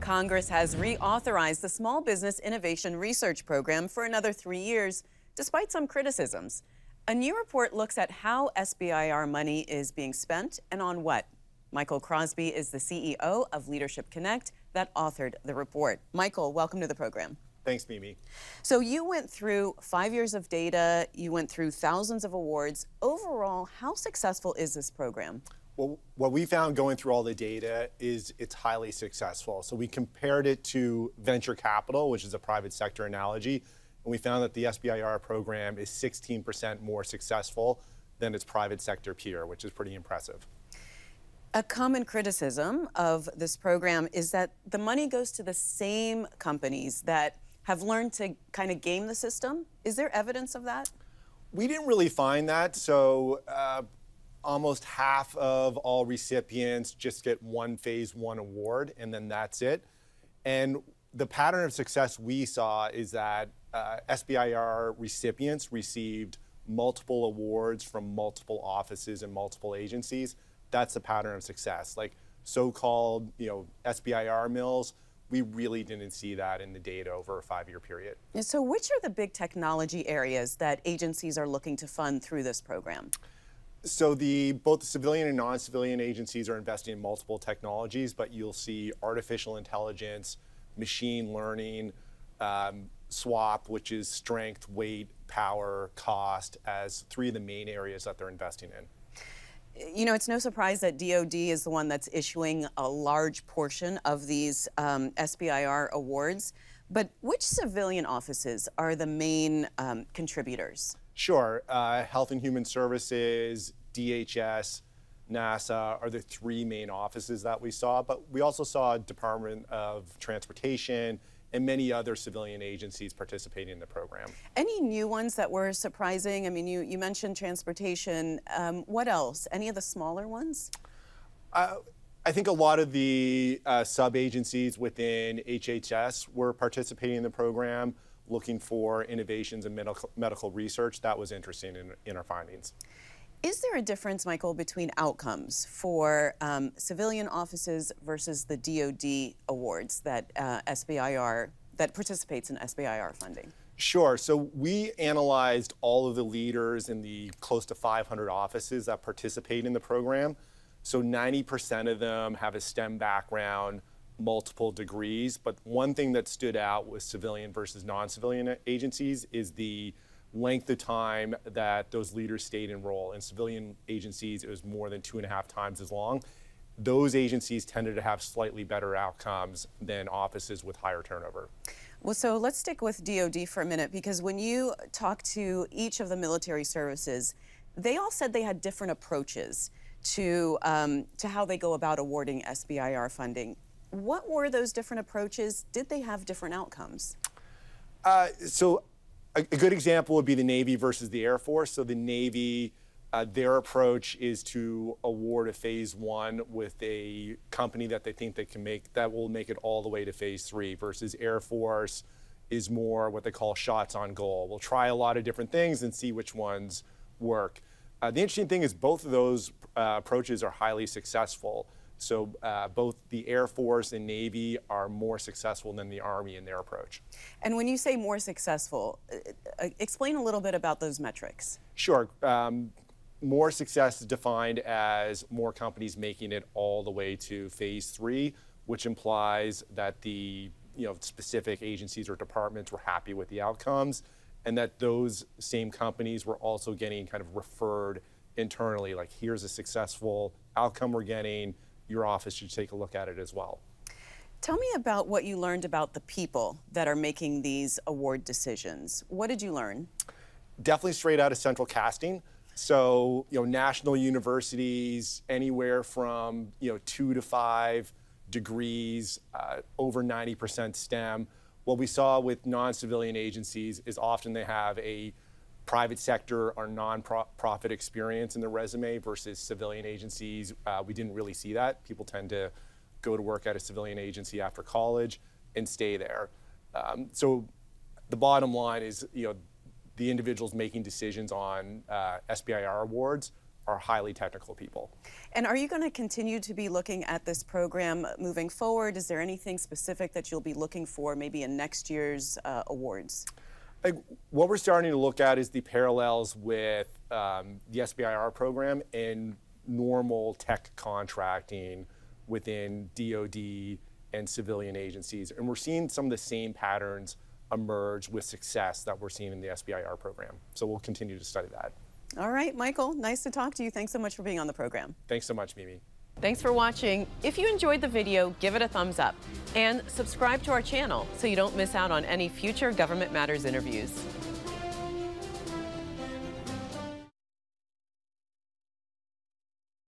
Congress has reauthorized the Small Business Innovation Research Program for another 3 years, despite some criticisms. A new report looks at how SBIR money is being spent and on what. Michael Crosby is the CEO of Leadership Connect that authored the report. Michael, welcome to the program. Thanks, Mimi. So you went through 5 years of data, you went through thousands of awards. Overall, how successful is this program? Well, what we found going through all the data is it's highly successful. So we compared it to venture capital, which is a private sector analogy, and we found that the SBIR program is 16% more successful than its private sector peer, which is pretty impressive. A common criticism of this program is that the money goes to the same companies that have learned to kind of game the system. Is there evidence of that? We didn't really find that. So almost half of all recipients just get one phase one award, and then that's it. And the pattern of success we saw is that SBIR recipients received multiple awards from multiple offices and multiple agencies. That's the pattern of success. Like so-called, SBIR mills, we really didn't see that in the data over a 5-year period. So which are the big technology areas that agencies are looking to fund through this program? So both the civilian and non-civilian agencies are investing in multiple technologies, but you'll see artificial intelligence, machine learning, SWAP, which is strength, weight, power, cost, as 3 of the main areas that they're investing in. You know, it's no surprise that DoD is the one that's issuing a large portion of these SBIR awards, but which civilian offices are the main contributors? Sure. Health and Human Services, DHS, NASA are the 3 main offices that we saw, but we also saw Department of Transportation and many other civilian agencies participating in the program. Any new ones that were surprising? I mean, you mentioned transportation. What else? Any of the smaller ones? I think a lot of the sub-agencies within HHS were participating in the program, looking for innovations in medical research. That was interesting in our findings. Is there a difference, Michael, between outcomes for civilian offices versus the DoD awards that that participates in SBIR funding? Sure. So we analyzed all of the leaders in the close to 500 offices that participate in the program. So 90% of them have a STEM background, multiple degrees, but one thing that stood out with civilian versus non-civilian agencies is the length of time that those leaders stayed in role. In civilian agencies, it was more than 2.5 times as long. Those agencies tended to have slightly better outcomes than offices with higher turnover. Well, so let's stick with DoD for a minute, because when you talk to each of the military services, they all said they had different approaches to how they go about awarding SBIR funding. What were those different approaches? Did they have different outcomes? So a good example would be the Navy versus the Air Force. So the Navy, their approach is to award a phase 1 with a company that they think they can that will make it all the way to phase 3, versus Air Force is more what they call shots on goal. We'll try a lot of different things and see which ones work. The interesting thing is both of those approaches are highly successful. So both the Air Force and Navy are more successful than the Army in their approach. And when you say more successful, explain a little bit about those metrics. Sure. More success is defined as more companies making it all the way to phase 3, which implies that the specific agencies or departments were happy with the outcomes, and that those same companies were also getting kind of referred internally, like, here's a successful outcome we're getting. Your office should take a look at it as well. Tell me about what you learned about the people that are making these award decisions. What did you learn? Definitely straight out of central casting. So, national universities, anywhere from 2 to 5 degrees, over 90% STEM. What we saw with non-civilian agencies is often they have a private sector or non-profit experience in the resume versus civilian agencies. We didn't really see that. People tend to go to work at a civilian agency after college and stay there. So the bottom line is, the individuals making decisions on SBIR awards are highly technical people. And are you going to continue to be looking at this program moving forward? Is there anything specific that you'll be looking for maybe in next year's awards? What we're starting to look at is the parallels with the SBIR program and normal tech contracting within DoD and civilian agencies. And we're seeing some of the same patterns emerge with success that we're seeing in the SBIR program. So we'll continue to study that. All right, Michael, nice to talk to you. Thanks so much for being on the program. Thanks so much, Mimi. Thanks for watching. If you enjoyed the video, give it a thumbs up and subscribe to our channel so you don't miss out on any future Government Matters interviews.